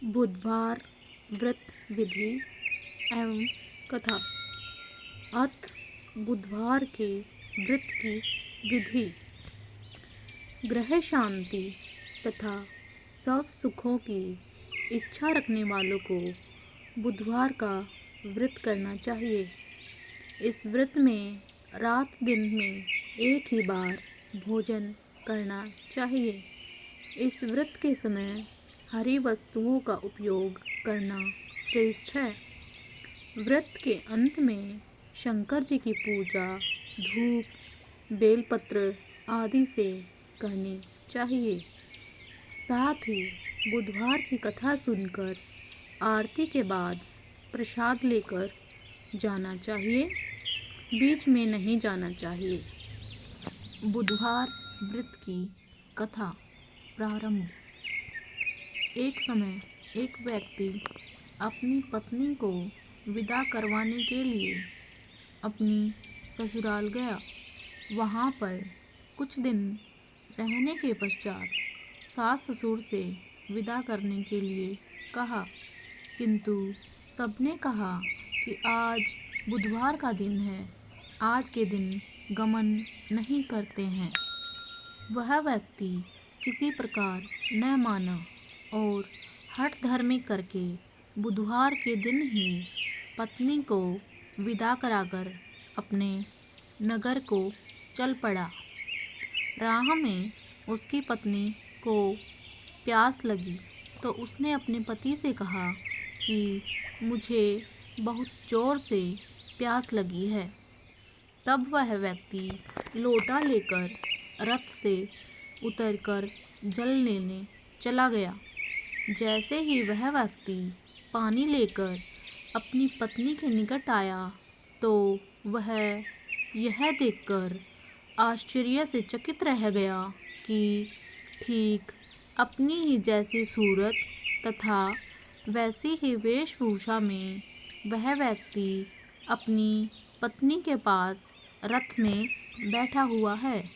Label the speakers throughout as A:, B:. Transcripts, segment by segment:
A: बुधवार व्रत विधि एवं कथा। अथ बुधवार के व्रत की विधि। ग्रह शांति तथा सब सुखों की इच्छा रखने वालों को बुधवार का व्रत करना चाहिए। इस व्रत में रात दिन में एक ही बार भोजन करना चाहिए। इस व्रत के समय हरी वस्तुओं का उपयोग करना श्रेष्ठ है। व्रत के अंत में शंकर जी की पूजा धूप, बेलपत्र आदि से करनी चाहिए। साथ ही बुधवार की कथा सुनकर आरती के बाद प्रसाद लेकर जाना चाहिए, बीच में नहीं जाना चाहिए। बुधवार व्रत की कथा प्रारंभ। एक समय एक व्यक्ति अपनी पत्नी को विदा करवाने के लिए अपनी ससुराल गया। वहाँ पर कुछ दिन रहने के पश्चात सास ससुर से विदा करने के लिए कहा, किंतु सबने कहा कि आज बुधवार का दिन है, आज के दिन गमन नहीं करते हैं। वह व्यक्ति किसी प्रकार न माना और हठ धर्मी करके बुधवार के दिन ही पत्नी को विदा कराकर अपने नगर को चल पड़ा। राह में उसकी पत्नी को प्यास लगी तो उसने अपने पति से कहा कि मुझे बहुत जोर से प्यास लगी है। तब वह व्यक्ति लोटा लेकर रथ से उतरकर जल लेने चला गया। जैसे ही वह व्यक्ति पानी लेकर अपनी पत्नी के निकट आया तो वह यह देखकर आश्चर्य से चकित रह गया कि ठीक अपनी ही जैसी सूरत तथा वैसी ही वेशभूषा में वह व्यक्ति अपनी पत्नी के पास रथ में बैठा हुआ है।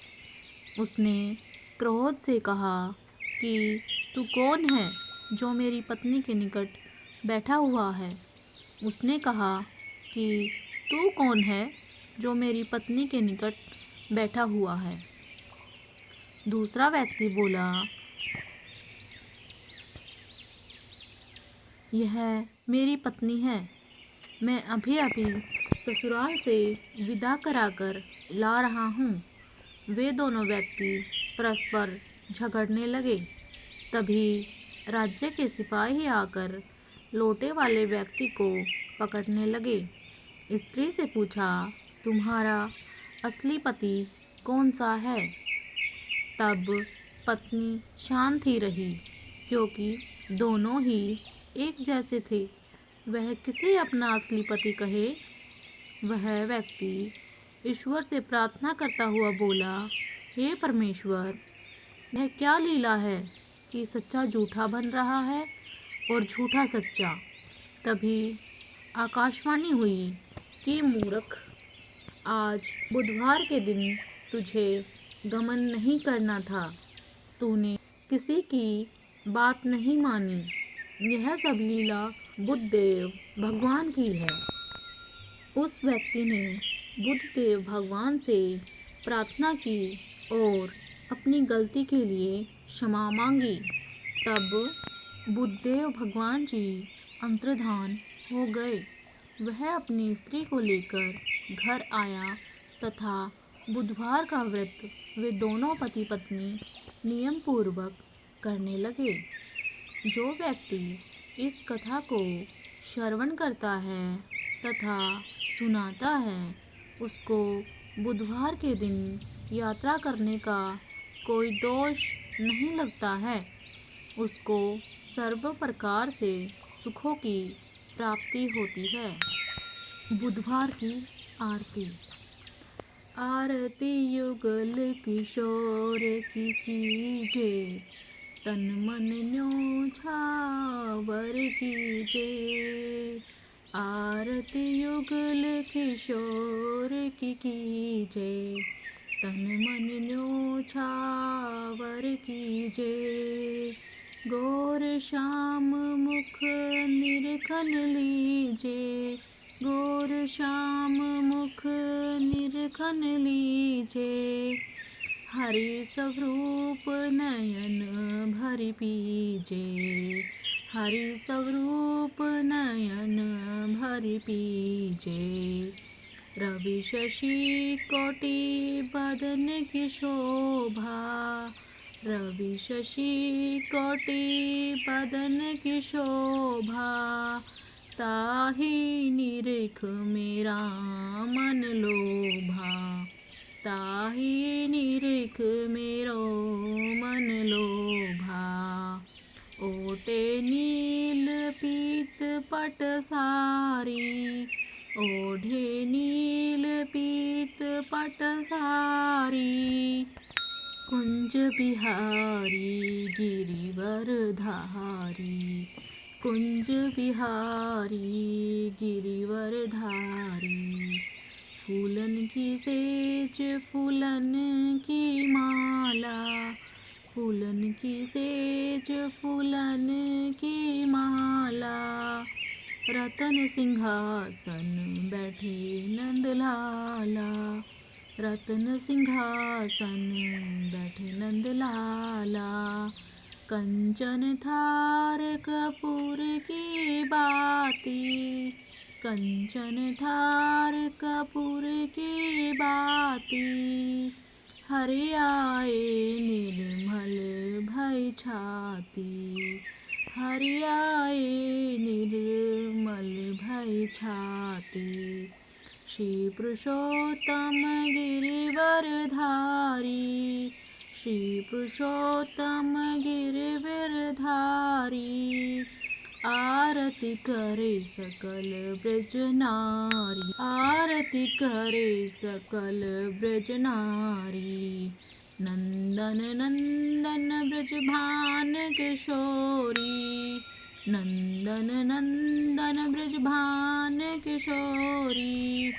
A: उसने क्रोध से कहा कि तू कौन है जो मेरी पत्नी के निकट बैठा हुआ है। उसने कहा कि तू कौन है जो मेरी पत्नी के निकट बैठा हुआ है। दूसरा व्यक्ति बोला, यह मेरी पत्नी है, मैं अभी अभी ससुराल से विदा कराकर ला रहा हूँ। वे दोनों व्यक्ति परस्पर झगड़ने लगे। तभी राज्य के सिपाही आकर लोटे वाले व्यक्ति को पकड़ने लगे। स्त्री से पूछा, तुम्हारा असली पति कौन सा है? तब पत्नी शांत ही रही, क्योंकि दोनों ही एक जैसे थे। वह किसे अपना असली पति कहे? वह व्यक्ति ईश्वर से प्रार्थना करता हुआ बोला, हे परमेश्वर, यह क्या लीला है कि सच्चा झूठा बन रहा है और झूठा सच्चा। तभी आकाशवाणी हुई कि मूर्ख, आज बुधवार के दिन तुझे गमन नहीं करना था, तूने किसी की बात नहीं मानी। यह सब लीला बुद्धदेव भगवान की है। उस व्यक्ति ने बुद्धदेव भगवान से प्रार्थना की और अपनी गलती के लिए क्षमा मांगी। तब बुद्धदेव भगवान जी अंतर्धान हो गए। वह अपनी स्त्री को लेकर घर आया तथा बुधवार का व्रत वे दोनों पति पत्नी नियम पूर्वक करने लगे। जो व्यक्ति इस कथा को श्रवण करता है तथा सुनाता है, उसको बुधवार के दिन यात्रा करने का कोई दोष नहीं लगता है। उसको सर्व प्रकार से सुखों की प्राप्ति होती है। बुधवार की आरती। आरती युगल किशोर की कीजे, तन मन न्योछावर कीजे। आरती युगल किशोर की कीजे, तन मन न्योछावर कीजे। गौर श्याम मुख निरखन लीजे, गौर श्याम मुख निरखन लीजे। हरि स्वरूप नयन भरि पीजे, हरि स्वरूप नयन भरि पीजे। रवि शशि कोटि बदन की शोभा, रवि शशि कोटि बदन की शोभा। ताहि निरिख मेरा मन लोभा, ताहि निरिख मेरो मन लोभा। ओटे नील पीत पट सारी, ओढ़े नील पीत पट सारी। कुंज बिहारी गिरिवर धारी, कुंज बिहारी गिरिवर धारी। फूलन की सेज फूलन की माला, फूलन की सेज फूलन की माला। रतन सिंहासन बैठे नंदलाला, रतन सिंहासन बैठे नंदलाला। कंचन थार कपूर की बाती, कंचन थार कपूर की बाती। हरि आए निर्मल भय छाती, हरि आए निर्मल भय छाती। श्री पुरुषोत्तम गिरिवर धारी, श्री पुरुषोत्तम गिरिवर धारी। आरती करे सकल ब्रज नारी, आरती करे सकल ब्रज नारी। नंदन नंदन ब्रज भान किशोरी, नंदन नंदन ब्रज भान किशोरी।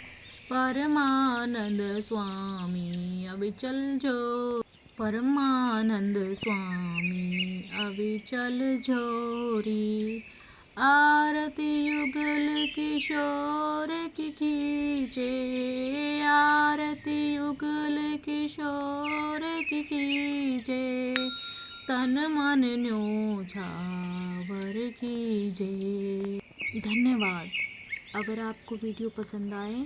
A: परमानंद स्वामी अविचल जो, परमानंद स्वामी अविचल जोरी। आरती युगल किशोर की कीजे, आरती युगल किशोर की कीजे। तन मन न्योछावर कीजे। धन्यवाद। अगर आपको वीडियो पसंद आए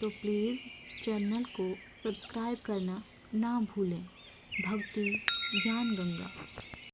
A: तो प्लीज़ चैनल को सब्सक्राइब करना ना भूलें। भक्ति ज्ञान गंगा।